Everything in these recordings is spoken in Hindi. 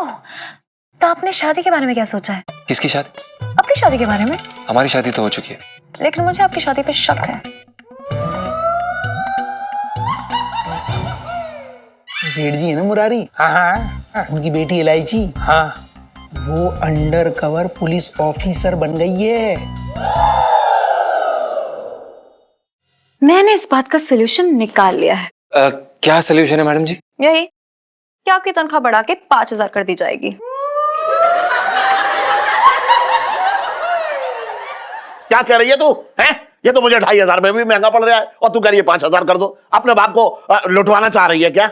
ओह, तो आपने शादी के बारे में क्या सोचा है? किसकी शादी? अपनी शादी के बारे में। हमारी शादी तो हो चुकी है। लेकिन मुझे आपकी शादी पे शक है। सेठ जी है ना मुरारी, हाँ उनकी बेटी इलायची, हाँ। वो अंडर कवर पुलिस ऑफिसर बन गई है। मैंने इस बात का सोल्यूशन निकाल लिया है। क्या सोल्यूशन है मैडम जी? यही कि आपकी तनख्वाह बढ़ा के 5,000 कर दी जाएगी। क्या कह रही है तू? हैं? ये तो मुझे 2,500 में भी महंगा पड़ रहा है और तू कह रही है 5,000 कर दो। अपने बाप को लुटवाना चाह रही है क्या?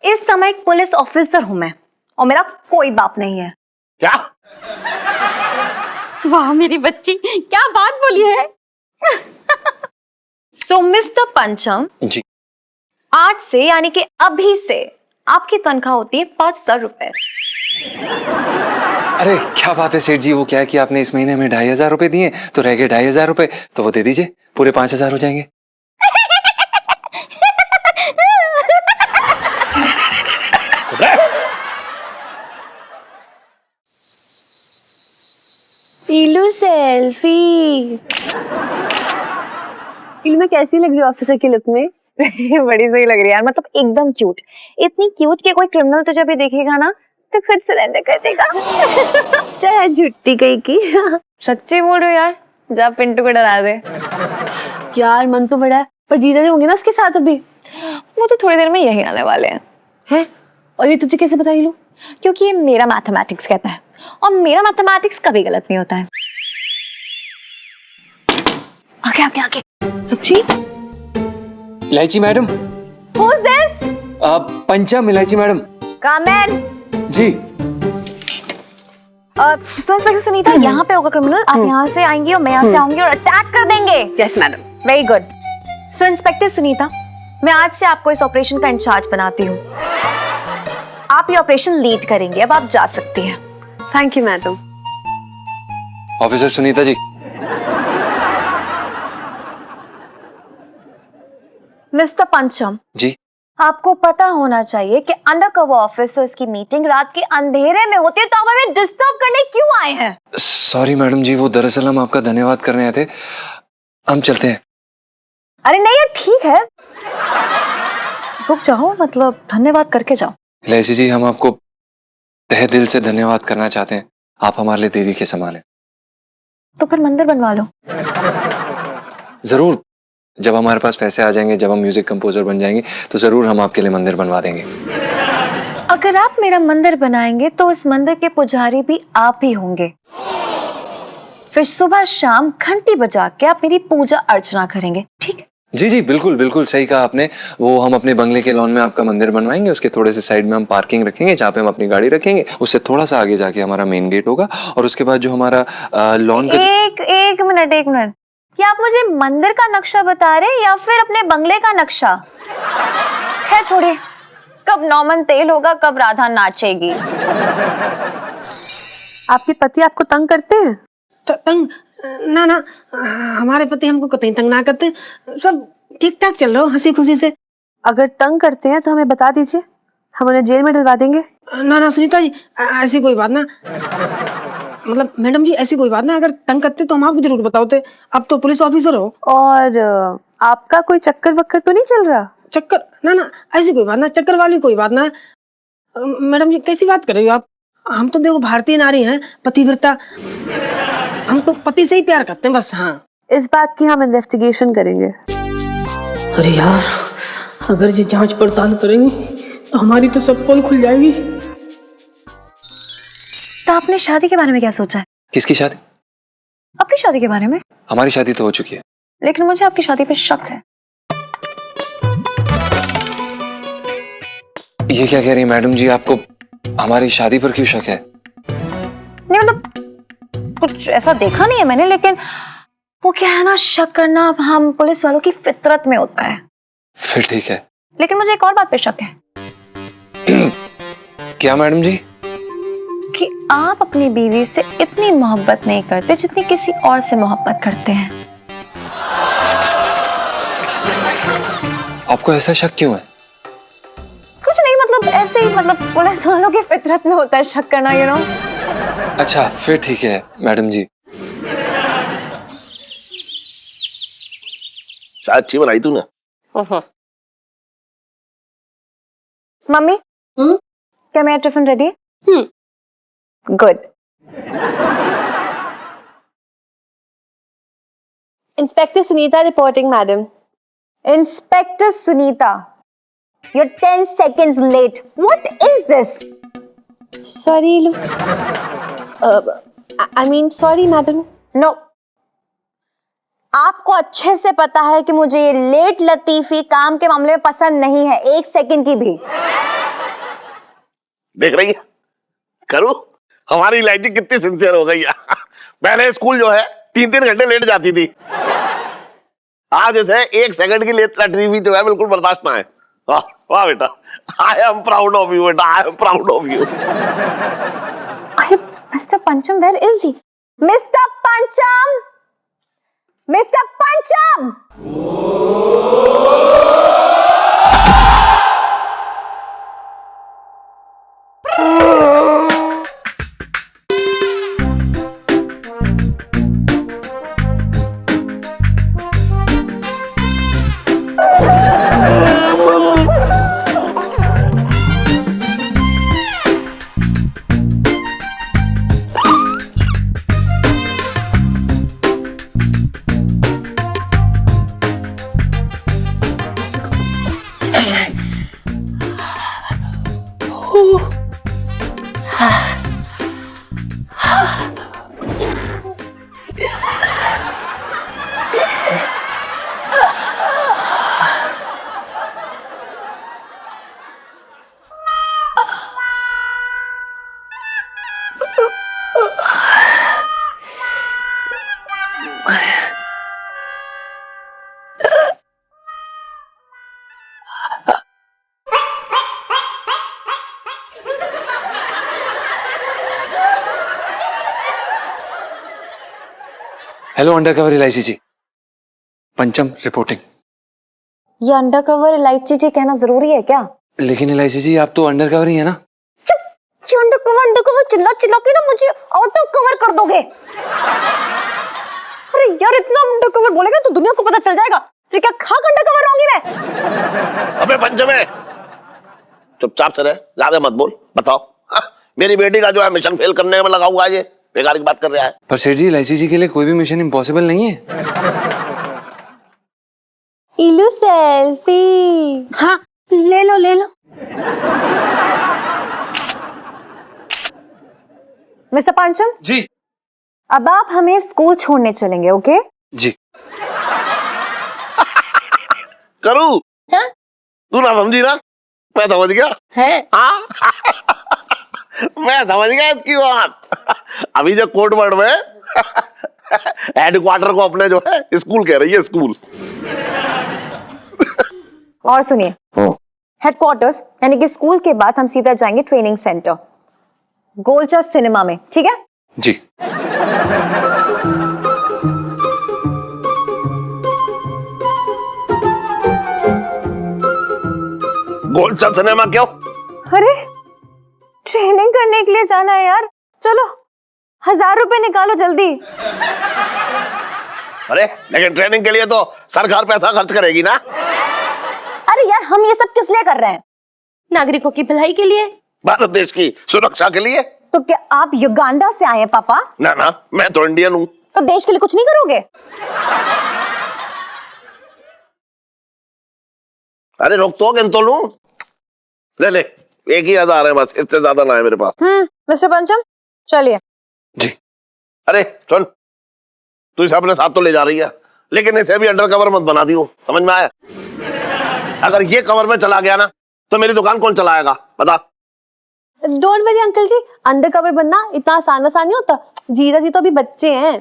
इस समय एक पुलिस ऑफिसर हूं मैं और मेरा कोई बाप नहीं है। क्या? वाह मेरी बच्ची, क्या बात बोली है। सो मिस्टर पंचम जी। आज से यानी कि अभी से आपकी तनख्वाह होती है 5,000 रुपए। अरे क्या बात है सेठ जी, वो क्या है कि आपने इस महीने में 2,500 रुपए दिए तो रह गए 2,500 रुपए, तो वो दे दीजिए, पूरे 5,000 हो जाएंगे। पीलू सेल्फी। पीलू में कैसी लग रही है ऑफिसर की लुक में? बड़ी सही लग रही है यार, मतलब एकदम क्यूट। इतनी क्यूट कि कोई क्रिमिनल तुझे भी देखेगा ना तो खुद सरेंडर कर देगा। चाहे झुट्टी कहीं की। सच्ची बोल रही हो यार, जा पिंटू को डरा दे। यार मन तो बड़ा है, पर जीजा जी होंगे ना उसके साथ अभी। वो तो थोड़ी देर में यही आने वाले हैं। और ये तुझे कैसे बताई लो? क्योंकि ये मेरा मैथमेटिक्स कहता है और मेरा मैथमेटिक्स कभी गलत नहीं होता है। आगे आगे आगे। सच्ची? इलायची मैडम। Who's this? पंचम इलायची मैडम। Come in. जी। तो इंस्पेक्टर सुनीता, यहाँ पे होगा क्रिमिनल। आप यहाँ से आएंगी और मैं यहाँ से आऊंगी और अटैक कर देंगे। Yes madam. Very good. So inspector Sunita, मैं आज से आपको इस ऑपरेशन का इंचार्ज बनाती हूँ। आप ये ऑपरेशन लीड करेंगे, अब आप जा सकती हैं। Thank you madam. Officer Sunita ji. Mister Pancham ji. आपको पता होना चाहिए कि अंडरकवर ऑफिसर्स की मीटिंग रात के अंधेरे में होती है, तो आप हमें डिस्टर्ब करने क्यों आए हैं? सॉरी मैडम जी, वो दरअसल हम आपका धन्यवाद करने आए थे। हम चलते हैं। अरे नहीं यार, ठीक है, रुक जाओ, मतलब धन्यवाद करके जाओ। इलायची जी, हम आपको तहे दिल से धन्यवाद करना चाहते हैं। आप हमारे लिए देवी के समान हैं। तो फिर मंदिर बनवा लो। जरूर, जब हमारे पास पैसे आ जाएंगे, जब हम म्यूजिक कंपोजर बन जाएंगे, तो जरूर हम आपके लिए मंदिर बनवा देंगे। अगर आप मेरा मंदिर बनाएंगे तो उस मंदिर के पुजारी भी आप ही होंगे। फिर सुबह शाम घंटी बजा के आप मेरी पूजा अर्चना करेंगे, ठीक है? जी जी, बिल्कुल बिल्कुल सही कहा आपने। वो हम अपने बंगले के लॉन में आपका मंदिर बनवाएंगे। उसके थोड़े से साइड में हम पार्किंग रखेंगे जहाँ पे हम अपनी गाड़ी रखेंगे। उससे थोड़ा सा आगे जाके हमारा मेन गेट होगा और उसके बाद जो हमारा लॉन का एक मिनट, क्या आप मुझे मंदिर का नक्शा बता रहे हैं या फिर अपने बंगले का नक्शा? है छोड़िए, कब नौमन तेल होगा, कब राधा नाचेगी। आपके पति आपको तंग करते हैं? तंग? ना, हमारे पति हमको कतई तंग ना करते, सब ठीक ठाक चल रहा हो, हंसी खुशी से। अगर तंग करते हैं तो हमें बता दीजिए, हम उन्हें जेल में डलवा देंगे। ना सुनीता जी, ऐसी कोई बात ना, मतलब मैडम जी ऐसी कोई बात ना। अगर तंग करते तो हम आपको जरूर बताते। अब तो पुलिस ऑफिसर हो। और आपका कोई चक्कर वक्कर तो नहीं चल रहा? चक्कर? ना, ऐसी कोई बात ना, चक्कर वाली कोई बात ना। मैडम जी कैसी बात कर रही हो आप? हम तो देखो भारतीय नारी हैं, पतिव्रता। हम तो पति से ही प्यार करते हैं बस। हाँ, इस बात की हम इन्वेस्टिगेशन करेंगे। अरे यार, अगर ये जांच पड़ताल करेंगी तो हमारी तो सब पोल खुल जाएगी। तो आपने शादी के बारे में क्या सोचा है? किसकी शादी? अपनी शादी के बारे में। हमारी शादी तो हो चुकी है। लेकिन मुझे आपकी शादी पे शक है। ये क्या कह रही है मैडम जी, आपको हमारी शादी पर क्यों शक है? नहीं मतलब कुछ ऐसा देखा नहीं है मैंने, लेकिन वो क्या है ना, शक करना हम पुलिस वालों की फितरत में होता है। फिर ठीक है। लेकिन मुझे एक और बात पे शक है। क्या मैडम जी? कि आप अपनी बीवी से इतनी मोहब्बत नहीं करते जितनी किसी और से मोहब्बत करते हैं। आपको ऐसा शक क्यों है? कुछ नहीं, मतलब ऐसे वैसे ही मतलब पुलिस वालों की फितरत में होता है शक करना, यू नो। अच्छा फिर ठीक है मैडम जी। चाय अच्छी बनाई तूने। मम्मी क्या मेरा टिफिन रेडी है? Good. Inspector Sunita reporting madam. Inspector Sunita, you're 10 seconds late. What is this? Sorry I mean sorry madam. No. आपको अच्छे से पता है कि मुझे ये लेट लतीफी काम के मामले में पसंद नहीं है, 1 सेकंड की भी। देख रही है करूँ हमारी लाइटिंग कितनी सिंसियर हो गई है। पहले स्कूल जो है 3-3 घंटे लेट जाती थी, आज इसे 1 सेकंड की लेट लतीफी जो है बिल्कुल बर्दाश्त ना है। वाह वाह बेटा, I am proud of you बेटा, I am proud of you. Mr. Pancham, where is he? Mr. Pancham! Mr. Pancham! Hello undercover Elaichi ji, पंचम रिपोर्टिंग। ये अंडरकवर इलायची जी कहना जरूरी है क्या? लेकिन इलायची जी आप तो अंडरकवर ही है ना। ये अंडरकवर चिल्ला चिल्ला के ना मुझे आउट ऑफ कवर कर दोगे। अरे यार इतना अंडरकवर बोलेगा तो दुनिया को पता चल जाएगा ये क्या खाक अंडरकवर होंगी मैं। अबे पंचमे चुपचाप से रह, ज्यादा मत बोल। बताओ मेरी बेटी का जो है मिशन फेल करने में लगा हुआ है, ये बेकार की बात कर रहा है। पर सेठ जी इलायची जी के लिए कोई भी मिशन इम्पॉसिबल नहीं है। इलू सेल्फी। हाँ ले लो ले लो। मिस्टर पंचम जी अब आप हमें स्कूल छोड़ने चलेंगे, ओके? जी। करूँ तू ना समझी ना, मैं समझ गया है हाँ? मैं समझ गया इसकी बात। अभी जो कोर्ट वर्ड में हेडक्वार्टर को अपने जो है स्कूल कह रही है, स्कूल। और सुनिए, हेडक्वार्टर्स यानी कि स्कूल के बाद हम सीधा जाएंगे ट्रेनिंग सेंटर गोलचा सिनेमा में, ठीक है? जी। गोलचा सिनेमा क्यों? अरे ट्रेनिंग करने के लिए जाना है यार, चलो 1000 रुपए निकालो जल्दी। अरे लेकिन ट्रेनिंग के लिए तो सरकार पैसा खर्च करेगी ना। अरे यार हम ये सब किस लिए कर रहे हैं? नागरिकों की भलाई के लिए। भारत देश की सुरक्षा के लिए। तो क्या आप युगांडा से आए हैं पापा? ना ना मैं तो इंडियन हूँ। तो देश के लिए कुछ नहीं करोगे? अरे रोक तो गिन तो लूं। ले 1,000 है बस, इससे ज्यादा ना है मेरे पास। मिस्टर पंचम चलिए। जी। अरे सुन, तू इसे अपने साथ तो ले जा रही है, लेकिन इसे भी अंडर कवर मत बना दियो, समझ में आया? अगर ये कवर में चला गया ना तो मेरी दुकान कौन चलाएगा बता? Don't worry uncle ji, under cover बनना इतना आसान नहीं होता। जीजा जी तो अभी बच्चे हैं।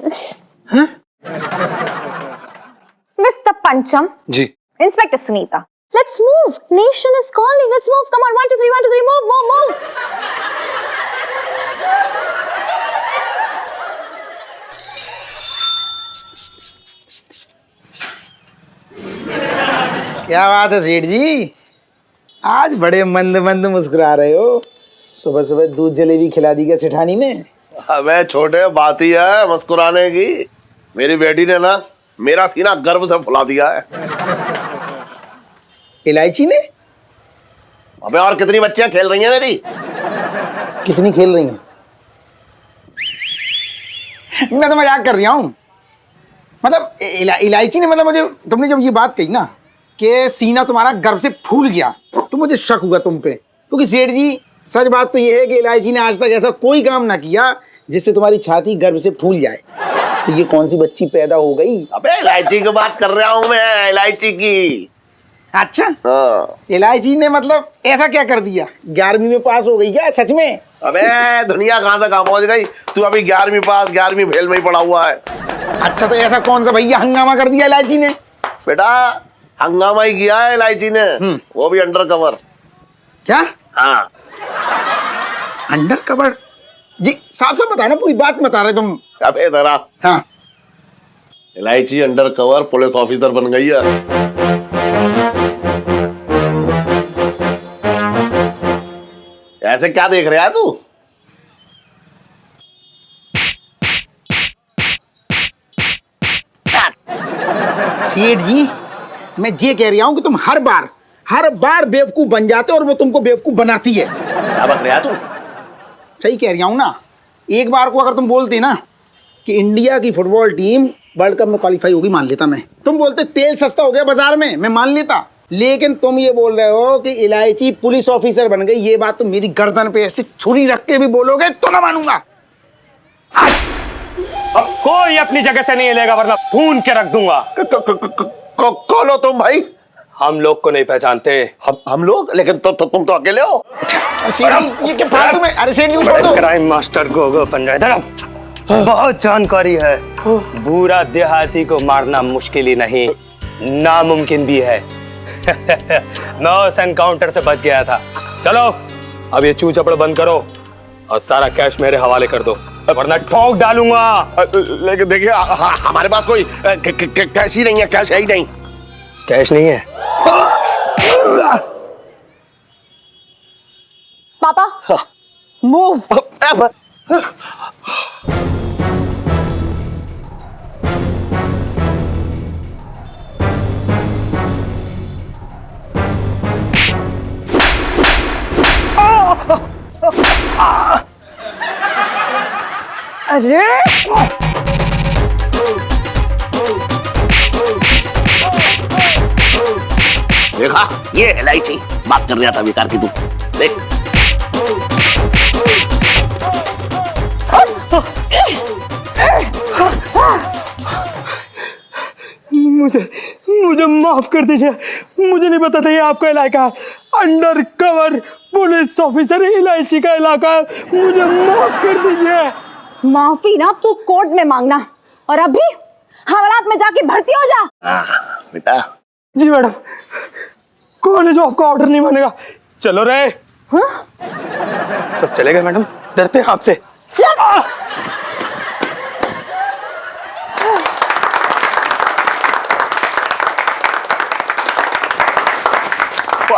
Mister Pancham ji. Inspector Sunita, let's move, nation is calling, let's move, come on, 1 2 3 1 2 3 move. क्या बात है सेठ जी, आज बड़े मंद मंद मुस्कुरा रहे हो। सुबह सुबह दूध जलेबी खिला दी क्या सेठानी ने? अबे छोटे, बात ही है मुस्कुराने की। मेरी बेटी ने ना मेरा सीना गर्व से फुला दिया है। इलायची ने? अबे और कितनी बच्चियां खेल रही हैं मेरी? कितनी खेल रही हैं? मैं तो मजाक कर रहा हूँ। मतलब इलायची ने, मतलब मुझे तुमने जब ये बात कही ना कि सीना तुम्हारा गर्व से फूल गया, तो मुझे शक हुआ तुम पे। क्योंकि सेठ जी, सच बात तो ये है कि इलायची ने आज तक ऐसा कोई काम ना किया जिससे तुम्हारी छाती गर्व से फूल जाए। तो ये कौन सी बच्ची पैदा हो गई? अबे इलायची की बात कर रहा हूँ मैं, इलायची की। अच्छा, हाँ। इलायची ने मतलब ऐसा क्या कर दिया? 11वीं में पास हो गई क्या सच में? अबे दुनिया कहाँ तक पहुंच गई, तू अभी 11वीं पास 11वीं फेल में ही पड़ा हुआ है। अच्छा, तो ऐसा कौन सा भैया हंगामा कर दिया इलायची ने? बेटा हंगामा ही किया है इलायची ने, वो भी अंडर कवर। क्या? हाँ। Under cover? जी साफ साफ बताना, पूरी बात बता रहे तुम। अबे जरा, हाँ, इलायची अंडर कवर पुलिस ऑफिसर बन गई है। ऐसे क्या देख रहा है तू? सेठ जी, मैं ये कह रहा हूं कि तुम हर बार बेवकूफ बन जाते हो और वो तुमको बेवकूफ बनाती है। क्या बक रहा है तू? सही कह रहा हूं ना। एक बार को अगर तुम बोलते ना कि इंडिया की फुटबॉल टीम वर्ल्ड कप में क्वालिफाई होगी, मान लेता मैं। तुम बोलते तेल सस्ता हो गया बाजार में, मैं मान लेता। लेकिन तुम ये बोल रहे हो कि इलायची पुलिस ऑफिसर बन गई, ये बात तुम मेरी गर्दन पे ऐसे छुरी रख के भी बोलोगे तो ना मानूंगा। अब कोई अपनी जगह से नहीं हिलेगा वरना भून के रख दूंगा। कौन हो तुम भाई? हम लोग को नहीं पहचानते। हम लोग? लेकिन तुम तो अकेले हो। सेठ जी, ये क्या फालतू में? अरे सेठ जी छोड़ दो। क्राइम मास्टर गोगो पंजा, इधर आओ। बहुत जानकारी है। बुरा देहाती को मारना मुश्किल ही नहीं, नामुमकिन भी है। मैं उस एनकाउंटर से बच गया था। चलो अब ये चूचपड़ बंद करो और सारा कैश मेरे हवाले कर दो, वरना ठोक डालूंगा। लेकिन देखिए हमारे पास कोई कैश ही नहीं है, कैश है ही नहीं। कैश नहीं है? पापा मूव। अरे देखा, ये इलायची बात कर रहा था बेकार की। तू देख, मुझे माफ कर दीजिए, मुझे नहीं पता था ये आपका इलाका है। अंडर कवर पुलिस ऑफिसर इलायची का इलाका है, मुझे माफ कर दीजिए। माफी ना तू कोर्ट में मांगना, और अभी हवालात में जाके भर्ती हो जा। बेटा। जी मैडम। कौन है जो आपका ऑर्डर नहीं मानेगा? चलो रे। हाँ? सब चले गए मैडम, डरते हैं आपसे। चल।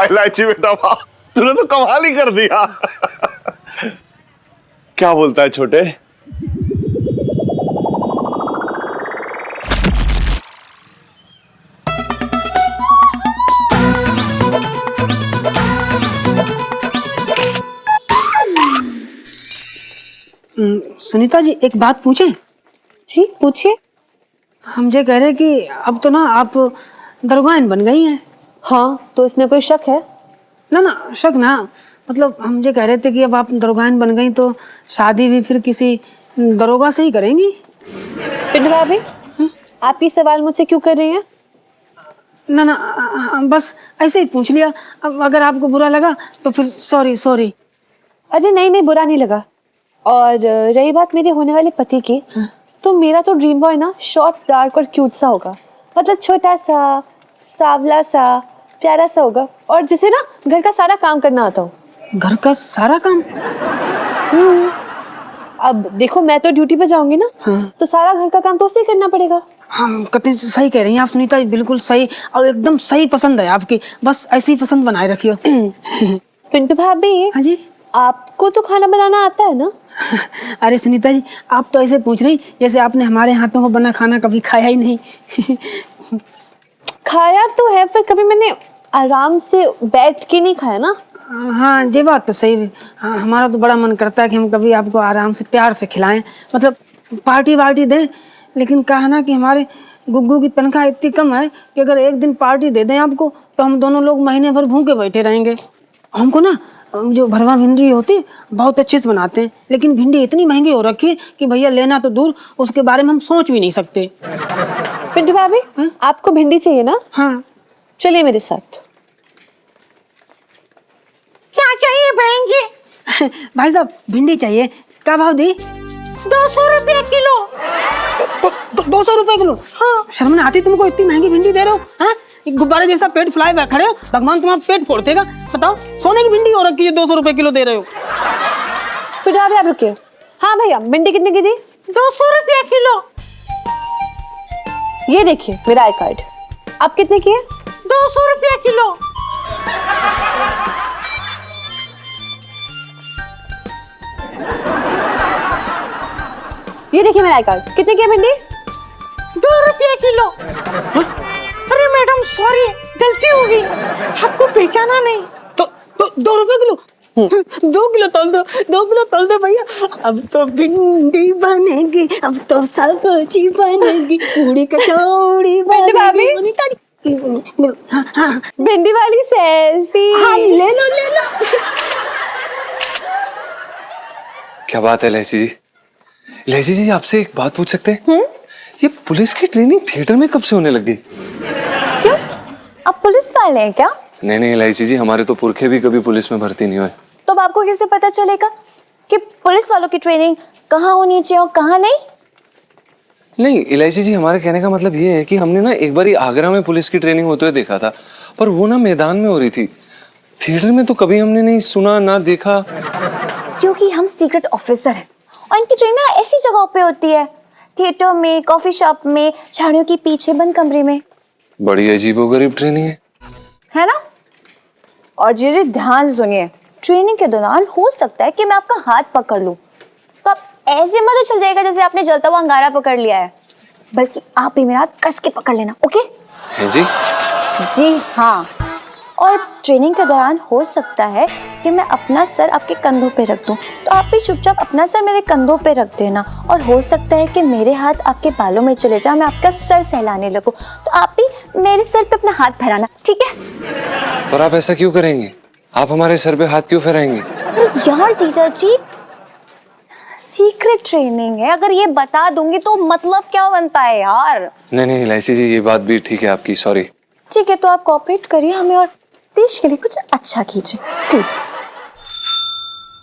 इलायची बेटा, वाह, तूने तो कमाल ही कर दिया। क्या बोलता है छोटे? सुनीता जी, एक बात पूछें? जी पूछिए। हम ये कह रहे कि अब तो ना आप दरगाहन बन गई हैं। हाँ, तो इसमें कोई शक है? ना शक ना, मतलब हम ये कह रहे थे कि अब आप दरोगान बन गई तो शादी भी फिर किसी दरोगा से ही करेंगी। पिंड भाभी, आप ये सवाल मुझसे क्यों कर रही हैं? ना बस ऐसे ही पूछ लिया। अब अगर आपको बुरा लगा तो फिर सॉरी। अरे नहीं, बुरा नहीं लगा। और रही बात मेरे होने वाले पति की, तो मेरा तो ड्रीम बॉय ना शॉर्ट, डार्क और क्यूट सा होगा। मतलब छोटा सा, सावला सा, प्यारा सा होगा, और जिसे ना घर का सारा काम करना आता हो। घर का सारा काम? अब देखो, मैं तो ड्यूटी पे जाऊंगी ना, तो सारा घर का काम तो उसे ही करना पड़ेगा। हम कतई सही कह रही हैं आप सुनीता जी, बिल्कुल सही और एकदम सही पसंद है आपकी। बस ऐसी पसंद बनाए रखियो। पिंटू भाभी, हाँ जी। आपको तो खाना बनाना आता है ना? अरे सुनीता जी, आप तो ऐसे पूछ रही जैसे आपने हमारे हाथों को बना खाना कभी खाया ही नहीं। खाया तो है, पर कभी मैंने आराम से बैठ के नहीं खाया ना। हाँ ये बात तो सही। हाँ, हमारा तो बड़ा मन करता है कि हम कभी आपको आराम से प्यार से खिलाएं, मतलब पार्टी वार्टी दें। लेकिन कहा ना कि हमारे गुग्गू की तनख्वाह इतनी कम है कि अगर एक दिन पार्टी दे दें आपको तो हम दोनों लोग महीने भर भूखे बैठे रहेंगे। हमको ना जो भरवा भिंडी होती बहुत अच्छे से बनाते हैं, लेकिन भिंडी इतनी महंगी हो रखी है कि भैया लेना तो दूर, उसके बारे में हम सोच भी नहीं सकते। पिंटू भाभी, आपको भिंडी चाहिए ना? हाँ। चलिए मेरे साथ। क्या चाहिए बहन जी? भाई साहब भिंडी चाहिए। क्या भाव दी? 200 रुपये किलो। 200 रुपये किलो? हाँ। शर्म नहीं आती तुमको, इतनी महंगी भिंडी दे रहे हो? हाँ, गुब्बारे जैसा पेट फुलाए हुए खड़े हो, भगवान तुम्हारा पेट फोड़ देगा। बताओ, सोने की भिंडी हो रखी है, 200 रुपये किलो दे रहे हो। पिंटू भाभी आप रुकिए। हाँ भैया, भिंडी कितने की दी? 200 रुपये किलो। ये देखिए मेरा आई कार्ड। आप कितने की है? 200 रुपये किलो। ये देखिए मेरा आई कार्ड। कितने की है भिंडी? 2 रुपये किलो। अरे मैडम सॉरी, गलती हो गई, आपको पहचाना नहीं। तो 2 रुपये किलो? 2 किलो तोल दो, 2 किलो तोल दो भैया। अब तो भिंडी बनेगी, अब तो सब्जी बनेगी, पूरी कचौड़ी बनेगी। हाँ हाँ भिंडी वाली सेल्फी। हाँ, ले लो ले लो। क्या बात है इलायची जी? इलायची जी, आपसे एक बात पूछ सकते हैं? ये पुलिस की ट्रेनिंग थिएटर में कब से होने लग गई? क्यों, आप पुलिस वाले हैं क्या? नहीं नहीं इलायची जी, हमारे तो पुरखे भी कभी पुलिस में भर्ती नहीं हुए। तो अब आपको कैसे पता चलेगा कि पुलिस वालों की ट्रेनिंग कहाँ होनी चाहिए और कहाँ नहीं? नहीं इलायची जी, हमारे कहने का मतलब ये है कि हमने ना एक बार आगरा में पुलिस की ट्रेनिंग होते हुए देखा था, पर वो ना मैदान में हो रही थी। थिएटर में तो कभी हमने नहीं सुना ना देखा। क्योंकि हम सीक्रेट ऑफिसर हैं और इनकी ट्रेनिंग ना ऐसी जगहों पे होती है, थिएटर में, कॉफी शॉप में, झाड़ियों के पीछे, बंद कमरे में। बड़ी अजीबोगरीब ट्रेनिंग है ना? और जी ध्यान से सुनिए, ट्रेनिंग के दौरान हो सकता है कि मैं आपका हाथ पकड़ लूं, तो आप ऐसे मत उछल जाएगा जैसे आपने जलता हुआ अंगारा पकड़ लिया है, बल्कि आप भी मेरा हाथ कस के पकड़ लेना। ओके? है जी? जी हाँ। और ट्रेनिंग के दौरान हो सकता है कि मैं अपना सर आपके कंधों पे रख दूं, तो आप भी चुपचाप अपना सर मेरे कंधों पे रख देना। और हो सकता है कि मेरे हाथ आपके बालों में चले जाए, मैं आपका सर सहलाने लगूं, तो आप भी मेरे सर पे अपना हाथ फहराना, ठीक है? पर आप ऐसा क्यों करेंगे? आप हमारे सर पे हाथ क्यों फहराएंगे? यार जीजा जी, सीक्रेट ट्रेनिंग है, अगर ये बता दूंगी तो मतलब क्या बनता है यार? नहीं नहीं इलायची जी, ये बात भी ठीक है आपकी, सॉरी। ठीक है, तो आप कोऑपरेट करिए हमें और देश के लिए कुछ अच्छा कीजिए प्लीज।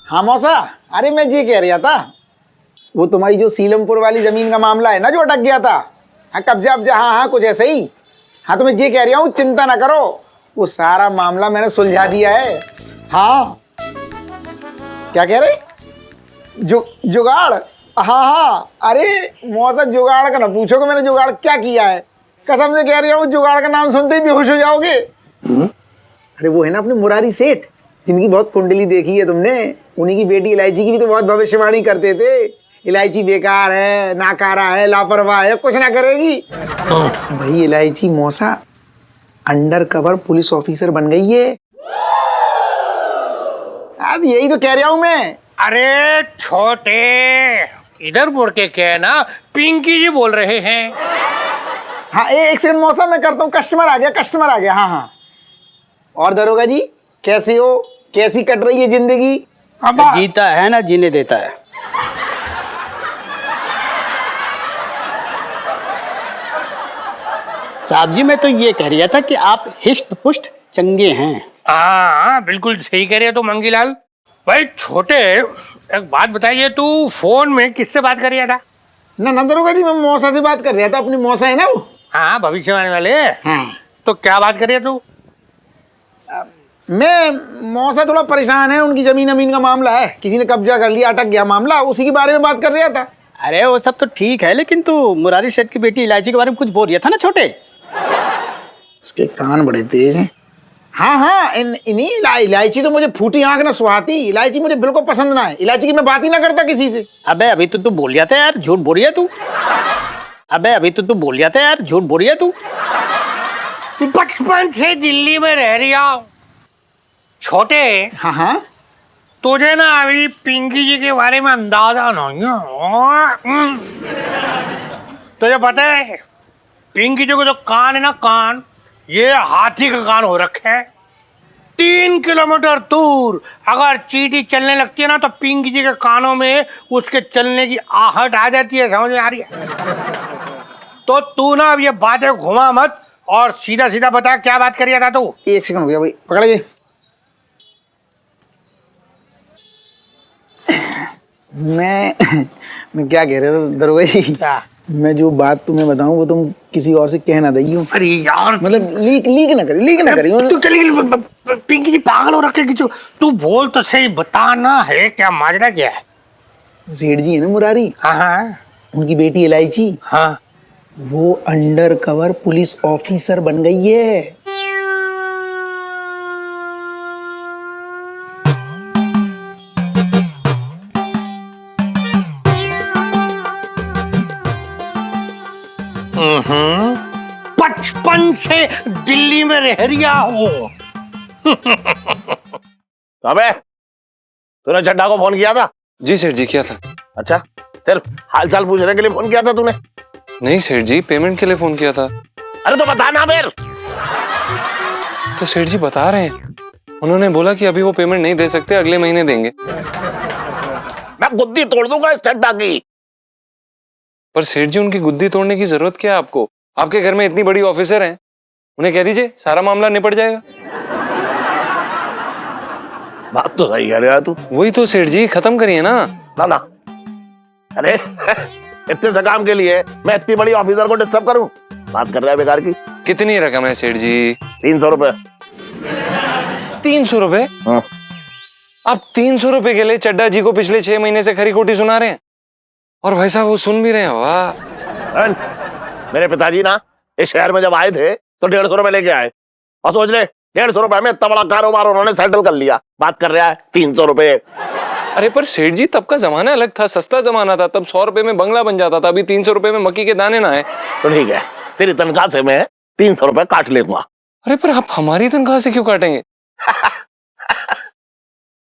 हाँ मौसा, अरे मैं ये कह रहा था, वो तुम्हारी जो सीलमपुर वाली जमीन का मामला है ना जो अटक गया था, हाँ कब्जा अब्जा, हाँ हाँ कुछ ऐसे ही। हाँ तो मैं ये कह रहा हूँ, चिंता ना करो, वो सारा मामला मैंने सुलझा दिया है। हाँ क्या कह रहे? जुगाड़? हाँ हाँ, अरे मौसा जुगाड़ का ना पूछोगे, मैंने जुगाड़ क्या किया है, कसम से कह रहा हूँ, जुगाड़ का नाम सुनते ही बेहोश हो जाओगे। अरे वो है ना अपने मुरारी सेठ, जिनकी बहुत कुंडली देखी है तुमने, उन्हीं की बेटी इलायची की भी तो बहुत भविष्यवाणी करते थे, इलायची बेकार है, नाकारा है, लापरवाह है, कुछ ना करेगी। भाई इलायची मौसा अंडर कवर पुलिस ऑफिसर बन गई है। अब यही तो कह रहा हूं मैं। अरे छोटे, इधर मुड़ के क्या ना, पिंकी जी बोल रहे हैं। हाँ एक सेकंड मौसा, मैं करता हूँ, कस्टमर आ गया, कस्टमर आ गया। हाँ हाँ, और दरोगा जी कैसे हो, कैसी कट रही है जिंदगी? जीता है ना जीने देता है। साहब जी मैं तो ये कह रहा था कि आप हिष्ट पुष्ट चंगे हैं। हाँ बिल्कुल सही कह रहे हो तो मंगीलाल भाई। छोटे एक बात बताइए, तू फोन में किससे बात कर रहा था? ना दरोगा जी, मैं मौसा से बात कर रहा था, अपनी मौसा है ना वो। हाँ भविष्यवाणी वाले। हाँ तो क्या बात कर रही है तू? मैं मौसा थोड़ा परेशान है, उनकी जमीन अमीन का मामला है, किसी ने कब्जा कर लिया, अटक गया मामला, उसी के बारे में बात कर रहा था। अरे वो सब तो ठीक है, लेकिन तू मुरारी शेठ की बेटी इलायची के बारे में कुछ बोल रहा था ना छोटे। इसके कान बड़े तेज हैं। हाँ हाँ, इन्हीं इलायची तो मुझे फूटी आंख ना सुहाती। इलायची मुझे बिल्कुल पसंद ना है। इलायची की मैं बात ही ना करता किसी से। अबे अभी तो तू बोल रहा था यार, झूठ बोल रही है तू। अबे अभी तो तू बोल रहा था यार, झूठ बोल रही है तू। बचपन से दिल्ली में रह रही हूँ छोटे। हाँ हाँ, तुझे ना अभी पिंकी जी के बारे में अंदाजा नहीं है। तुझे पता है पिंकी जी को जो कान है ना, कान ये हाथी का कान हो रखे हैं। 3 किलोमीटर दूर अगर चींटी चलने लगती है ना तो पिंकी जी के कानों में उसके चलने की आहट आ जाती है। समझ में आ रही है? तो तू ना अब ये बातें घुमा मत और सीधा सीधा बता क्या बात कर रहा था तू। 1 सेकंड हो गया भाई, पकड़िए। मैं क्या कह रहा था दरोगा जी, मैं जो बात तुम्हें बताऊं वो तुम किसी और से कह ना दइयो। अरे यार मतलब लीक ना करियो। तू चली पिंकी जी पागल हो रखे किसी। तू बोल तो सही, बताना है क्या माजरा क्या है? सेठ जी है ना मुरारी, हाँ हाँ उनकी बेटी इलायची, हाँ, वो अंडर कवर पुलिस ऑफिसर बन गई है। बचपन से दिल्ली में रह रिया हो। अबे तूने चड्ढा को फोन किया था? जी सेठ जी, किया था। अच्छा, सिर्फ हाल चाल पूछने के लिए फोन किया था तूने? नहीं सेठ जी, पेमेंट के लिए फोन किया था। अरे तो बता ना फिर। तो सेठ जी बता रहे हैं, उन्होंने बोला कि अभी वो पेमेंट नहीं दे सकते, अगले महीने देंगे। मैं गुद्दी तोड़ दूंगा इस चड्ढा की। पर सेठ जी उनकी गुद्दी तोड़ने की जरूरत क्या है आपको? आपके घर में इतनी बड़ी ऑफिसर हैं, उन्हें कह दीजिए, सारा मामला निपट जाएगा। बात तो सही कह रहा है तू। वही तो सेठ जी, खत्म करिए ना। ना ना, अरे इतने से काम के लिए मैं इतनी बड़ी ऑफिसर को डिस्टर्ब करूं? बात कर रहा है बेकार की। कितनी रकम है सेठ जी? 300 रुपए। 300 रुपए? हाँ। आप 300 रुपए के लिए चड्डा जी को पिछले 6 महीने से खरी खोटी सुना रहे हैं, और भाई साहब वो सुन भी रहे हैं। वाह। मेरे पिताजी ना इस शहर में जब आए थे तो 150 रुपए लेके आए, और सोच ले 150 रुपए में इतना बड़ा कारोबार उन्होंने सेटल कर लिया। बात कर रहा है 300 रुपए। अरे पर सेठ जी, तब का जमाना अलग था, सस्ता जमाना था। तब 100 रुपए में बंगला बन जाता था, अभी 300 रुपए में मक्की के दाने ना आए। तो ठीक है, तेरी तनख्वाह से मैं 300 रुपए काट लेगा। अरे पर आप हमारी तनख्वाह से क्यों काटेंगे?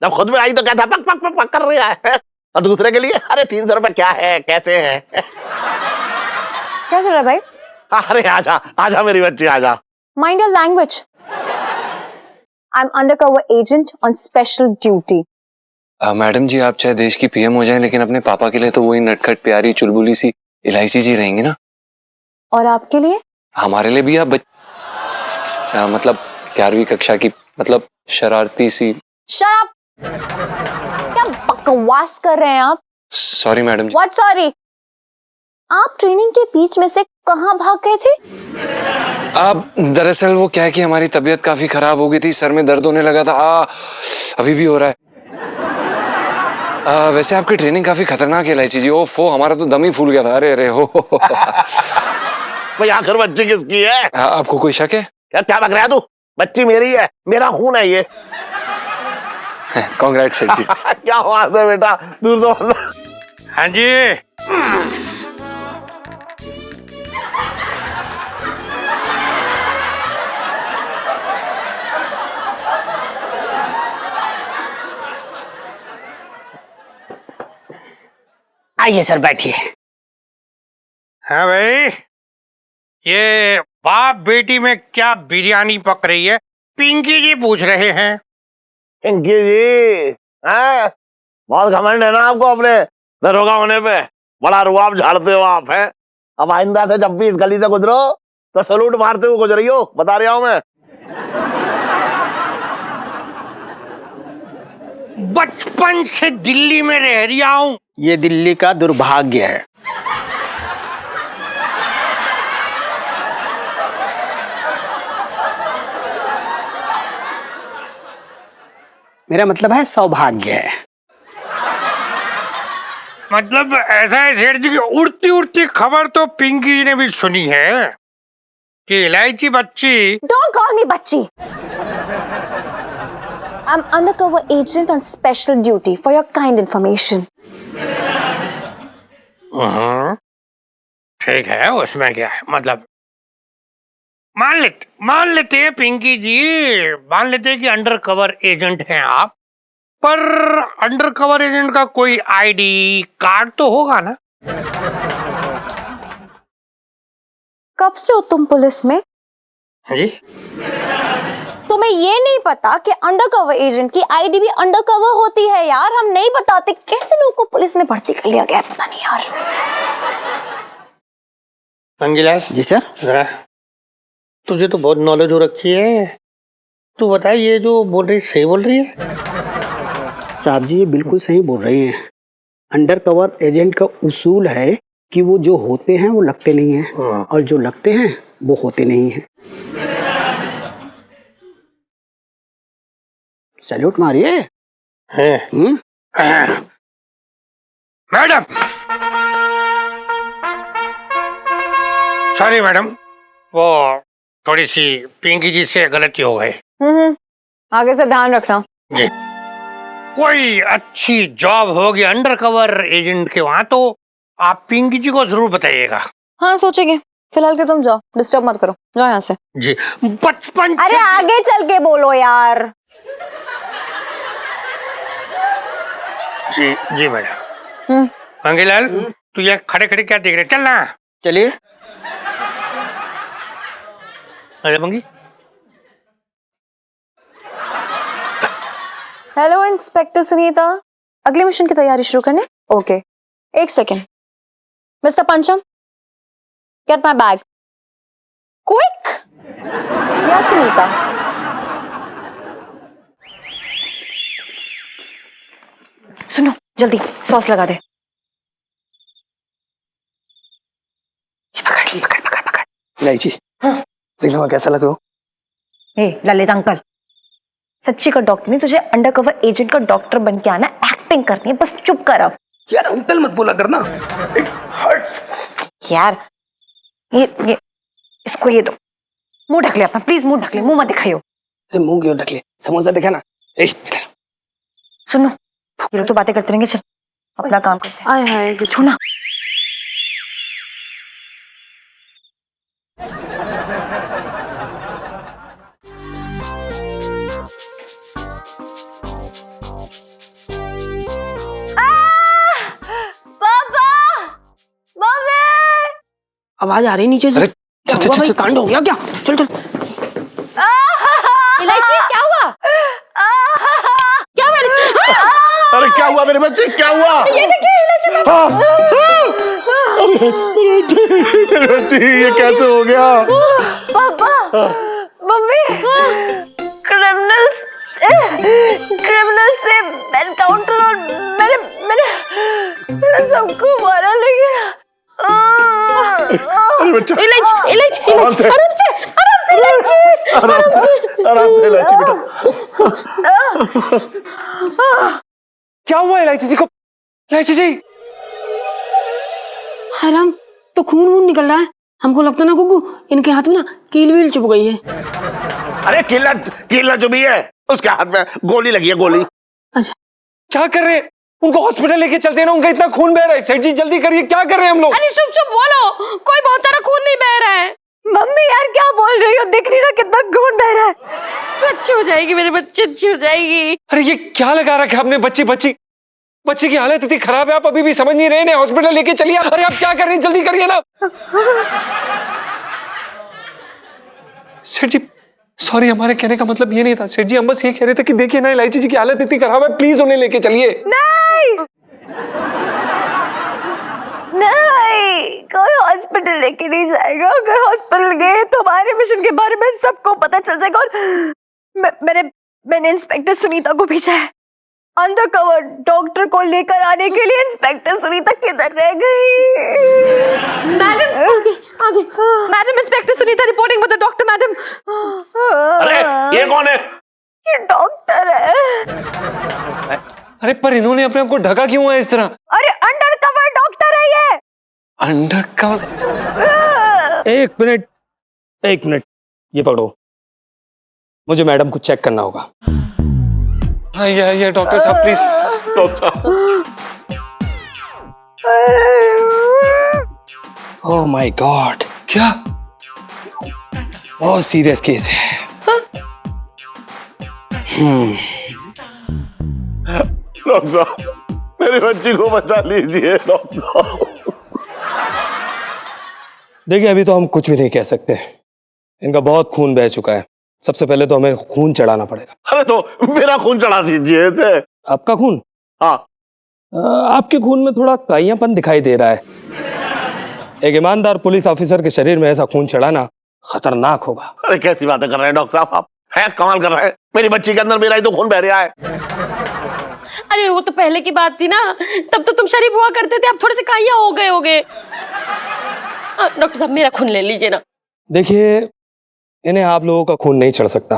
जब खुद में आई तो क्या था, पक पक पक पक कर रहा है, और दूसरे के लिए अरे 300 रुपए क्या है, कैसे है? क्या चल रहा है भाई? अरे आजा आजा मेरी बच्ची, आजा। Mind your language. I'm undercover agent on special duty. Madam ji, आप चाहे देश की पीएम हो जाएं, लेकिन अपने पापा के लिए तो वही नटखट प्यारी चुलबुली सी इलायची जी रहेंगी ना। और आपके लिए? हमारे लिए भी आप मतलब 11वीं कक्षा की, मतलब शरारती सी। शराब? क्या बकवास कर रहे हैं आप? Sorry madam ji. What sorry? आप ट्रेनिंग के बीच में से कहाँ भाग गए थे? आप दरअसल वो क्या है कि हमारी तबीयत काफी खराब हो गई थी, सर में दर्द होने लगा था। अभी भी हो रहा है। वैसे आपकी ट्रेनिंग काफी खतरनाक है इलायची जी। ओफो, हमारा तो दम ही फूल गया था। अरे अरे हो। भाई आखिर बच्ची किसकी है? आपको कोई शक है? क्या क्या लग रहा है तू? बच्ची मेरी है, मेरा खून है ये। कांग्रेट्स जी। क्या बात है बेटा, दूर तो। हाँ जी। आइए सर, बैठिए। हाँ भाई, ये बाप बेटी में क्या बिरयानी पक रही है? पिंकी जी पूछ रहे हैं। पिंकी जी, हैं? बहुत घमंड है ना आपको अपने दरोगा होने पे। बड़ा रुआब झाड़ते हो आप, हैं? अब आइंदा से जब भी इस गली से गुजरो तो सलूट मारते हुए गुजरियो, बता रहा हूं मैं। बचपन से दिल्ली में रह रहा हूं। ये दिल्ली का दुर्भाग्य है। मेरा मतलब है सौभाग्य है। मतलब ऐसा है सेठ जी की उड़ती उड़ती खबर तो पिंकी जी ने भी सुनी है कि इलायची बच्ची। Don't call me बच्ची. I'm undercover agent on special duty for your kind information. ठीक है, उसमें क्या है, मतलब मान लेते हैं पिंकी जी, मान लेते हैं कि अंडर कवर एजेंट हैं आप, पर अंडर कवर एजेंट का कोई आईडी कार्ड तो होगा ना? कब से हो तुम पुलिस में? जी तुम्हें ये नहीं पता कि अंडरकवर एजेंट की आईडी भी अंडरकवर होती है यार? हम नहीं बताते, कैसे लोगों को पुलिस में भर्ती कर लिया गया है, पता नहीं यार। अंगिलाल जी सर। जरा, तुझे तो बहुत नॉलेज हो रखी है, तू बता ये जो बोल रही सही बोल रही है? साहब जी ये बिल्कुल सही बोल रहे हैं। अंडर कवर एजेंट का उसूल है कि वो जो होते हैं वो लगते नहीं हैं और जो लगते हैं वो होते नहीं हैं। सैल्यूट मारिए। मैडम, सॉरी मैडम, वो थोड़ी सी पिंकी जी से गलती हो गई। आगे से ध्यान रखना जी। कोई अच्छी जॉब होगी अंडर कवर एजेंट के वहां तो आप पिंकी जी को जरूर बताइएगा। हाँ सोचेंगे, फिलहाल के तुम जाओ, डिस्टर्ब मत करो, जाओ यहाँ से। जी, बचपन अरे से आगे चल के बोलो यार। जी जी मैडम। अंगिलाल, तू यहाँ खड़े खड़े क्या देख रहे, चल ना। चलिए। अरे मंगी, हेलो इंस्पेक्टर सुनीता, अगले मिशन की तैयारी शुरू करने? ओके, एक सेकेंड। मिस्टर पंचम, गेट माई बैग क्विक। या सुनीता, सुनो जल्दी सॉस लगा दे। ये पकड़ पकड़ पकड़ पकड़। इलायची देखना मैं कैसा लग रहा हूँ। ए ललित अंकल, सच्ची का डॉक्टर नहीं, तुझे अंडरकवर एजेंट का डॉक्टर बन के आना, एक्टिंग करनी है, बस चुप कर अब। यार अंकल मत बोला करना। यार ये इसको ये दो, मुंह ढक ले अपना, प्लीज मुंह ढक ले, मुंह मत दिखाइयो। मुंह क्यों ढक ले, समोसा दिखा ना। सुनो, ये लोग तो बातें करते रहेंगे, चल अपना काम करते हैं। आय हाय छोड़ना। आवाज आ रही नीचे से। क्या हुआ भाई, कांड हो गया क्या? चल चल। इलायची क्या हुआ? क्या हुआ? अरे क्या हुआ मेरे बच्चे, क्या हुआ? ये देखिए इलायची। मेरे बच्चे ये कैसे हो गया? पापा, मम्मी, क्रिमिनल्स से एनकाउंटर और मैंने सबको मारा, लेकिन इलायची इलायची इलायची, आराम से इलायची, आराम से इलायची बेटा। क्या हुआ इलायची जी को? इलायची जी, हैरान, तो खून वून निकल रहा है। हमको लगता ना गुग्गू इनके हाथ में ना कील वील चुभ गई है। अरे कीला जो भी है उसके हाथ में गोली लगी है, गोली। अच्छा क्या कर रहे हैं? उनको हॉस्पिटल लेके चलते हैं ना, उनका इतना खून बह रहा है। सेठ जी जल्दी करिए, क्या कर रहे हैं हम लोग? अरे चुप चुप बोलो, कोई बहुत सारा खून नहीं बह रहा है। मम्मी यार क्या बोल रही हो, दिख नहीं रहा कितना खून बह रहा है। तो अच्छी हो जाएगी मेरे बच्चे, अच्छी हो जाएगी। अरे ये क्या लगा रखा है आपने? बच्ची की हालत इतनी खराब है, आप अभी भी समझ नहीं रहे हैं? हॉस्पिटल लेके चलिए। अरे आप क्या कर रहे हैं, जल्दी करिए ना। सेठ जी सॉरी, हमारे कहने का मतलब ये नहीं था। सेठ जी हम बस ये कह रहे थे कि देखिए ना इलायची जी की हालत इतनी खराब है, प्लीज उन्हें लेके चलिए। नहीं कोई हॉस्पिटल लेके नहीं जाएगा। अगर हॉस्पिटल गए तो हमारे मिशन के बारे में सबको पता चल जाएगा। और मैंने इंस्पेक्टर सुनीता को भेजा है अंडरकवर डॉक्टर को लेकर आने के लिए। इंस्पेक्टर सुनीता किधर रह गई? मैडम आगे madam, inspector Sunita reporting with the doctor madam. अरे ये कौन है? ये डॉक्टर है। अरे पर इन्होंने अपने आप को ढका क्यों है इस तरह? अरे अंडर अंडर कवर। एक मिनट, ये पकड़ो, मुझे मैडम को चेक करना होगा। ये डॉक्टर साहब प्लीज। ओह माय गॉड, क्या? बहुत सीरियस केस है। डॉक्टर साहब, मेरी बच्ची को बचा लीजिए डॉक्टर साहब। देखिए, अभी तो हम कुछ भी नहीं कह सकते, इनका बहुत खून बह चुका है। सबसे पहले तो हमें खून चढ़ाना पड़ेगा। अरे तो मेरा खून चढ़ा दीजिए इसे। आपका खून? हाँ। आपके खून में थोड़ा काइयापन दिखाई दे रहा है। एक ईमानदार पुलिस ऑफिसर के शरीर में ऐसा खून चढ़ाना खतरनाक होगा। अरे कैसी बातें कर रहे हैं डॉक्टर साहब, आप है कमाल कर रहे हैं। मेरी बच्ची के अंदर मेरा ही तो खून बह रहा है। अरे वो तो पहले की बात थी ना, तब तो तुम शरीफ हुआ करते थे, अब थोड़े से काइया हो गए होगे। डॉक्टर साहब मेरा खून ले लीजिए ना। देखिए, इन्हें आप लोगों का खून नहीं चढ़ सकता,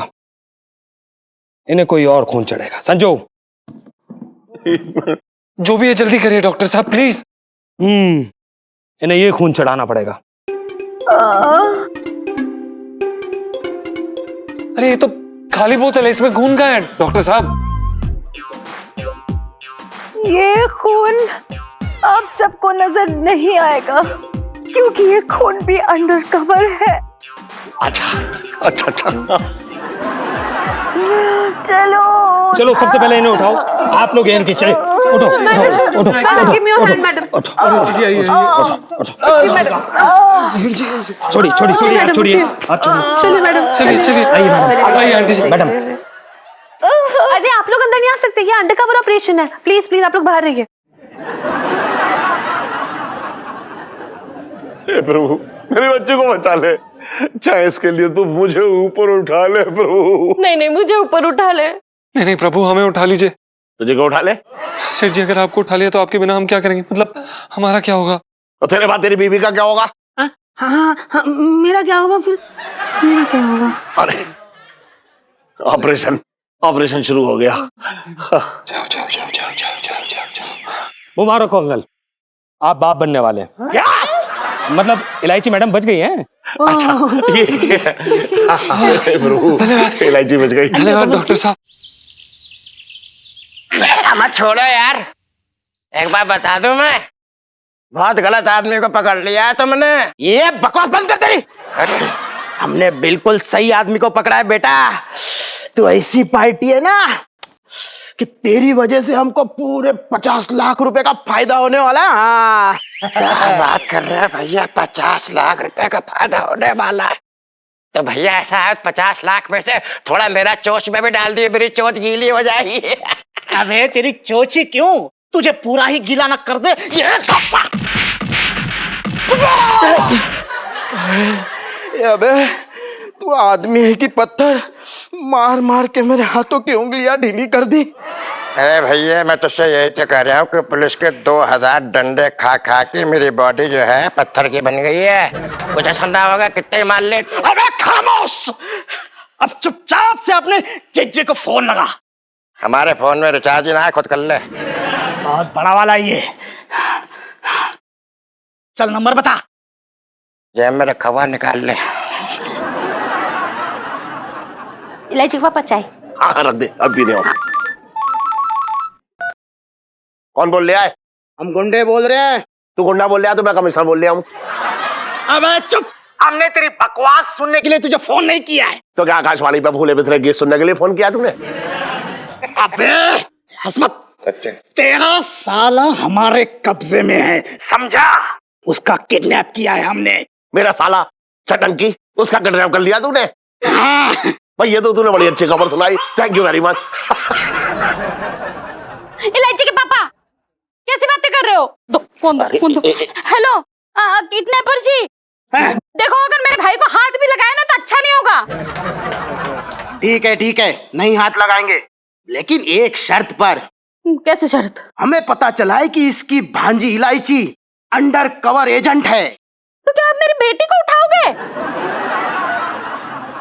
इन्हें कोई और खून चढ़ेगा। संजो, जो भी है जल्दी करिए डॉक्टर साहब प्लीज। इन्हें ये खून चढ़ाना पड़ेगा। अरे ये तो खाली बोतल है, इसमें खून कहाँ है डॉक्टर साहब? ये खून आप सबको नजर नहीं आएगा क्योंकि ये खून भी अंडर कवर है। अच्छा। चलो चलो, सबसे पहले इन्हें उठाओ। आप लोग इनके चले, उठो उठो उठो। Give me your hand, madam. छोड़ी आप छोड़िए। चलिए मैडम। चलिए आइए मैडम, आइए आंटी जी। मैडम, अरे आप लोग अंदर नहीं आ सकते, ये अंडरकवर ऑपरेशन है। प्लीज आप लोग बाहर रहिए। हे प्रभु, मेरी बच्ची को बचा ले, चाहे इसके लिए तू मुझे ऊपर उठा ले प्रभु। नहीं मुझे ऊपर उठा ले। नहीं प्रभु, हमें उठा लीजिए। तुझे को उठा ले? सेठ जी, अगर आपको उठा लिया तो आपके बिना हम क्या करेंगे? मतलब हमारा क्या होगा? तो तेरे बाद तेरी बीवी का क्या होगा? हाँ, मेरा क्या होगा फिर? मेरा क्या होगा? अरे ऑपरेशन शुरू हो गया। मुबारक हो अंकल, आप बाप बनने वाले हैं। क्या? मतलब इलायची मैडम बच गई हैं। अच्छा, ये प्रभु, इलायची बच गई। धन्यवाद डॉक्टर साहब। मत छोड़ो यार, एक बार बता दूं, मैं बहुत गलत आदमी को पकड़ लिया है तुमने। ये बकवास बंद कर तेरी। अरे हमने बिल्कुल सही आदमी को पकड़ा है बेटा। तो ऐसी पार्टी है ना कि तेरी वजह से हमको पूरे 50 लाख रुपए का फायदा होने वाला है। हाँ। क्या बात कर रहे हैं भैया, 50 लाख रुपए का फायदा होने वाला है? तो भैया ऐसा है, 50 लाख में से थोड़ा मेरा चोंच में भी डाल दिए, मेरी चोंच गीली हो जाएगी। अबे तेरी चोची क्यों, तुझे पूरा ही गीला न कर दे। अबे तू आदमी है कि पत्थर, मार मार के मेरे हाथों की उंगलियां ढीली कर दी। अरे भैया, मैं तुझसे यही तो कह रहा हूँ कि पुलिस के 2000 डंडे खा खा के मेरी बॉडी जो है पत्थर की बन गई है। कुछ ऐसा ना होगा, कितने मार ले। अबे खामोश, अब चुपचाप से अपने जीजे को फोन लगा। हमारे फोन में रिचार्ज ही ना है, खुद कर ले। बहुत बड़ा वाला ये। चल नंबर बता। जेब में रखा हुआ, निकाल ले। इलायची का पापा चाय। हाँ रख दे, अब पीने हो। कौन बोल रहा है? हम गुंडे बोल रहे हैं। तू गुंडा बोल रहा है तो मैं कमिश्नर बोल रहा हूँ। अबे चुप, हमने तेरी बकवास सुनने के लिए तुझे फोन नहीं किया है। तो क्या आकाशवाणी पे भूले बिखरे गीत सुनने के लिए फोन किया तूने? अबे हसमत, तेरा साला हमारे कब्जे में है, समझा? उसका किडनैप किया है हमने। मेरा साला चटंकी, उसका किडनैप कर लिया तूने? हाँ। भाई ये तो तूने बड़ी अच्छी खबर सुनाई, थैंक यू वेरी मच। इलायची के पापा, कैसी बातें कर रहे हो? दो फोन दो। हेलो किडनैपर जी, देखो अगर मेरे भाई को हाथ भी लगाया ना तो अच्छा नहीं होगा। ठीक है, नहीं हाथ लगाएंगे, लेकिन एक शर्त पर। कैसे शर्त? हमें पता चला है कि इसकी भांजी इलायची अंडर कवर एजेंट है। तो क्या आप मेरी बेटी को उठाओगे?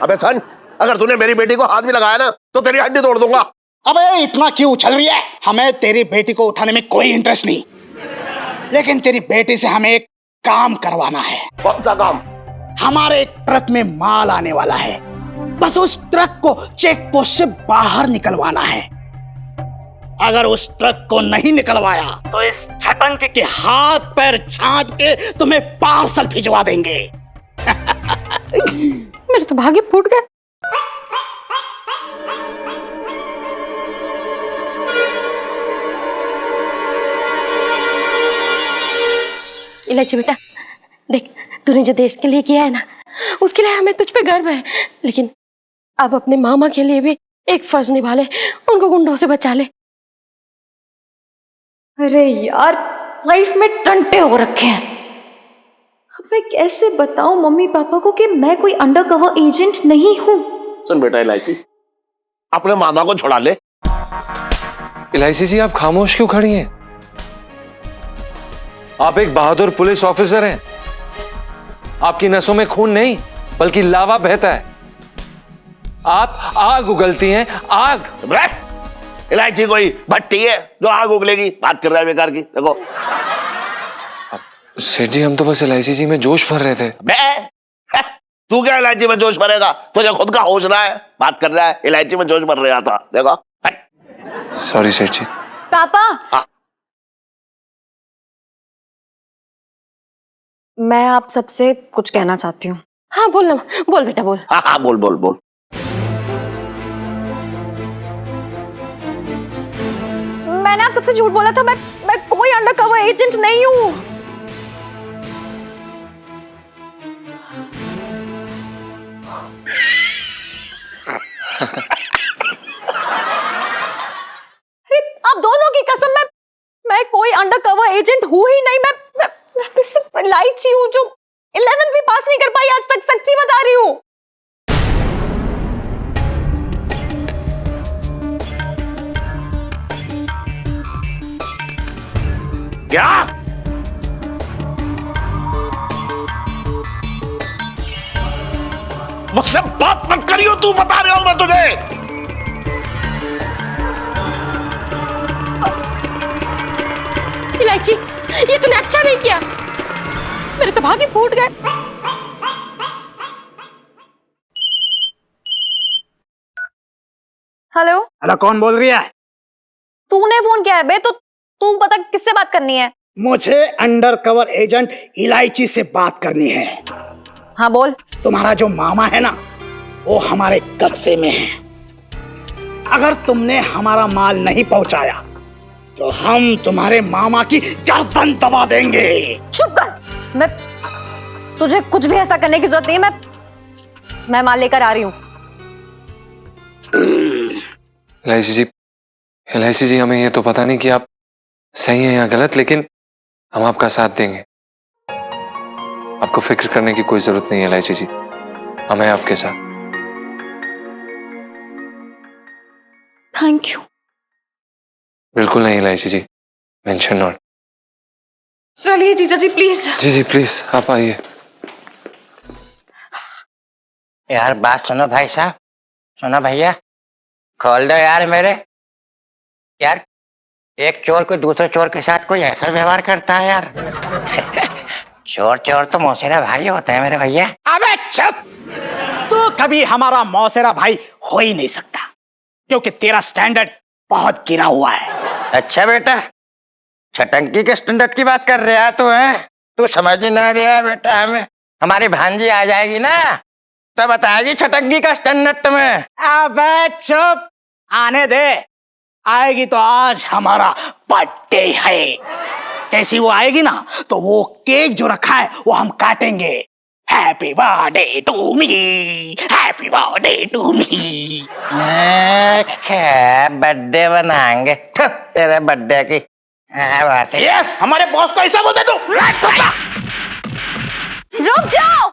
अबे सन, अगर तूने मेरी बेटी को हाथ भी लगाया ना तो तेरी हड्डी तोड़ दूंगा। अबे इतना क्यों उछल रही है? हमें तेरी बेटी को उठाने में कोई इंटरेस्ट नहीं, लेकिन तेरी बेटी से हमें एक काम करवाना है। कौन सा काम? हमारे एक ट्रक में माल आने वाला है, बस उस ट्रक को चेक पोस्ट से बाहर निकलवाना है। अगर उस ट्रक को नहीं निकलवाया तो इस छटंक के हाथ पैर छांट के तुम्हें पार्सल भिजवा देंगे। मेरे तो भाग्य फूट गए। इलायची बेटा, देख तूने जो देश के लिए किया है ना, उसके लिए हमें तुझ पे गर्व है, लेकिन अब अपने मामा के लिए भी एक फर्ज निभा ले, उनको गुंडों से बचा ले। अरे यार, लाइफ में टंटे हो रखे हैं। अब मैं कैसे बताऊं मम्मी पापा को कि मैं कोई अंडरकवर एजेंट नहीं हूं। सुन बेटा इलायची, अपने मामा को छुड़ा ले। इलायची जी, आप खामोश क्यों खड़ी हैं? आप एक बहादुर पुलिस ऑफिसर हैं। आपकी नसों में खून नहीं बल्कि लावा बहता है। आप आग उगलती हैं, आग। इलायची कोई भट्टी है जो आग उगलेगी? बात कर रहा है बेकार की। देखो सेठ जी, हम तो बस इलायची जी में जोश भर रहे थे। तू क्या इलायची में जोश भरेगा? तुझे खुद का होश रहा है, बात कर रहा है इलायची में जोश भर रहा था। देखो सॉरी सेठ जी। पापा, मैं आप सबसे कुछ कहना चाहती हूँ। हाँ बोल ना, बोल बेटा बोल। हाँ हाँ बोल बोल बोल। मैंने आप सबसे झूठ बोला था। मैं कोई अंडरकवर एजेंट नहीं हूँ। आप दोनों की कसम, मैं कोई अंडरकवर एजेंट हूँ ही नहीं। मैं सिर्फ इलायची हूँ जो 11th भी पास नहीं कर पाई आज तक। सच्ची बता रही हूँ। क्या? मुझसे बात मत करियो, तू बता रहे हो मैं तुझे। इलायची, ये तूने अच्छा नहीं किया, मेरे तो भाग्य फूट गए। हेलो, हेलो, कौन बोल रही है? तूने फोन किया है बे? तो तू बता किससे बात करनी है? मुझे अंडरकवर एजेंट इलायची से बात करनी है। हाँ बोल। तुम्हारा जो मामा है ना, वो हमारे कब्जे में है। अगर तुमने हमारा माल नहीं पहुंचाया तो हम तुम्हारे मामा की गर्दन दबा देंगे। चुप कर। मैं तुझे कुछ भी ऐसा करने की जरूरत नहीं है। मैं माल लेकर आ रही हूँ। इलायची जी, हमें ये तो पता नहीं कि आप सही हैं या गलत, लेकिन हम आपका साथ देंगे। आपको फिक्र करने की कोई जरूरत नहीं है इलायची जी, हमें आपके साथ। Thank you. बिल्कुल नहीं इलायची जी, मेंशन नॉट। चलिए जीजा जी प्लीज। जी जी प्लीज, आप आइए। यार बात सुनो भाई साहब, सुनो भैया, खोल दो यार मेरे। यार एक चोर को दूसरे चोर के साथ कोई ऐसा व्यवहार करता है यार? चोर चोर तो मौसेरा भाई होते हैं मेरे भैया। अबे चुप! तू कभी हमारा मौसेरा भाई हो ही नहीं सकता, क्योंकि तेरा स्टैंडर्ड बहुत गिरा हुआ है। अच्छा बेटा, छटंकी के स्टैंडर्ड की बात कर रहा है तू? है तू समझ ही ना रहा बेटा। हमें हमारी भांजी आ जाएगी ना तो बताएगी छटंकी का स्टैंडर्ड तुम्हें। अबे चुप! आने दे, आएगी तो आज हमारा बर्थडे है। जैसी वो आएगी ना तो वो केक जो रखा है वो हम काटेंगे। Happy birthday to me, happy birthday to me. Birthday बनाएंगे तेरे बर्थडे की बात है। ये हमारे बॉस को ऐसा बोलते तू? रुक जाओ।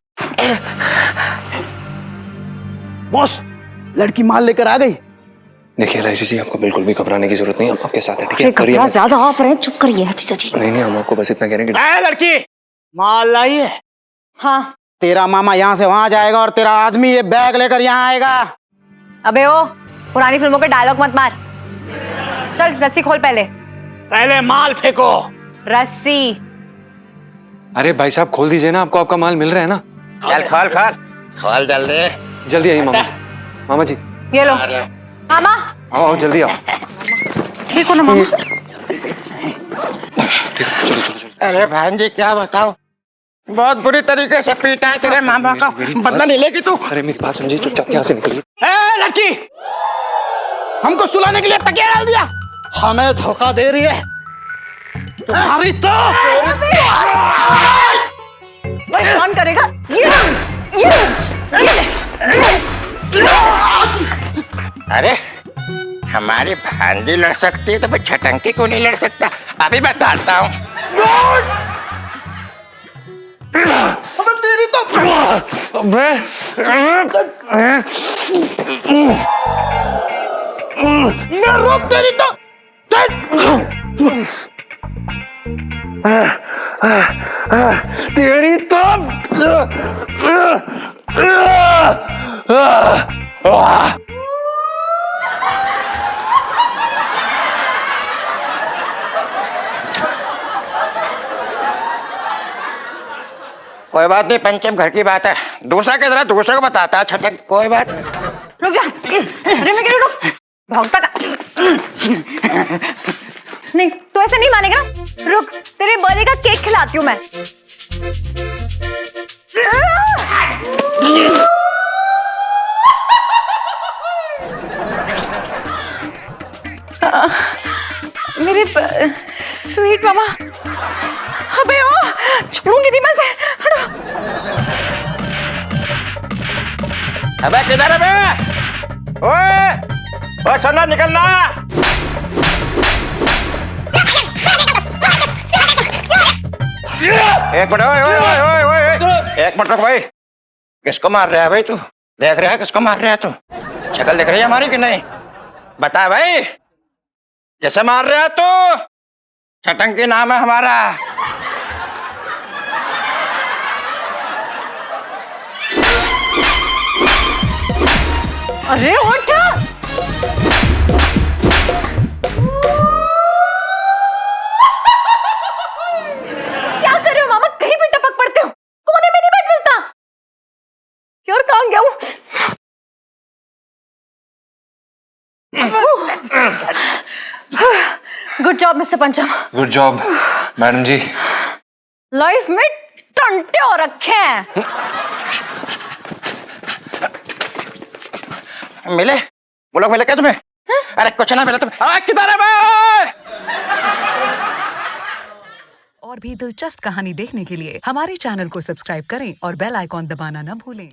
बॉस, लड़की माल लेकर आ गई। देखिए इलायची जी, आपको बिल्कुल भी घबराने की जरूरत नहीं, हम आपके साथ हैं, ठीक है? ये घबरा ज्यादा आप रहे, चुप करिए जीजा जी। नहीं, हम आपको बस इतना कह रहे हैं कि लड़की माल लाई है। हाँ। तेरा मामा यहाँ से वहां जाएगा और तेरा आदमी ये बैग लेकर यहाँ आएगा। अबे ओ, पुरानी फिल्मों के डायलॉग मत मार। चल रस्सी खोल पहले। पहले माल फेंको। रस्सी। अरे भाई साहब खोल दीजिए ना, आपको आपका माल मिल रहा है ना। चल खोल खोल खोल जल्दी। जल्दी आइए मामा जी। मामा जी ये लो मामा। आओ आओ जल्दी आओ। ठीक हो ना मामा? अरे भाई जी क्या बताओ, बहुत बुरी तरीके से पीटा है तेरे मामा का, बदला नहीं लेगी तू। अरे मेरी बात समझिए, चुपचाप यहाँ से निकलिए। ए लड़की, हमको सुलाने के लिए तकिया डाल दिया, हमें धोखा दे रही है तुम्हारी तो। परेशान करेगा ये अरे हमारी भांजी लड़ सकती है तो मैं छटंकी को नहीं लड़ सकता, अभी बताता हूँ। तेरी तो मैं रोक तेरी तो। तेरी तो कोई बात नहीं पंचम, घर की बात है, दूसरा के जरा दूसरे को बताता है छटक, कोई बात। रुक जा। अरे मैं कह रही हूँ रुक, भागता का नहीं, तू ऐसे नहीं मानेगा। रुक, तेरे बर्थडे का केक खिलाती हूँ मैं। मेरे स्वीट मामा। अबे ओ, छोड़ूंगी नहीं मैं से। हटो। अबे किधर है बे? ओए ओए सुनना, निकलना। एक मिनट, ओए ओए ओए ओए ओए, एक मिनट रुक भाई। किसको मार रहा है भाई तू? देख रहा है किसको मार रहा है तू? शक्ल दिख रही है हमारी कि नहीं? बता भाई, किसे मार रहा है तू? छटंकी नाम है हमारा। अरे उठ। क्या कर रहे हो मामा? कहीं भी टपक पड़ते हो। कोने में नहीं बैठ मिलता। यार कहाँ गया हूँ? गुड जॉब मिस्टर पंचम। गुड जॉब मैडम जी। लाइफ में टंटे हो रखे हैं। मिले? वो लोग मिले क्या तुम्हें? अरे कुछ ना मिला तुम्हें। किधर है भाई? और भी दिलचस्प कहानी देखने के लिए हमारे चैनल को सब्सक्राइब करें और बेल आइकॉन दबाना न भूलें।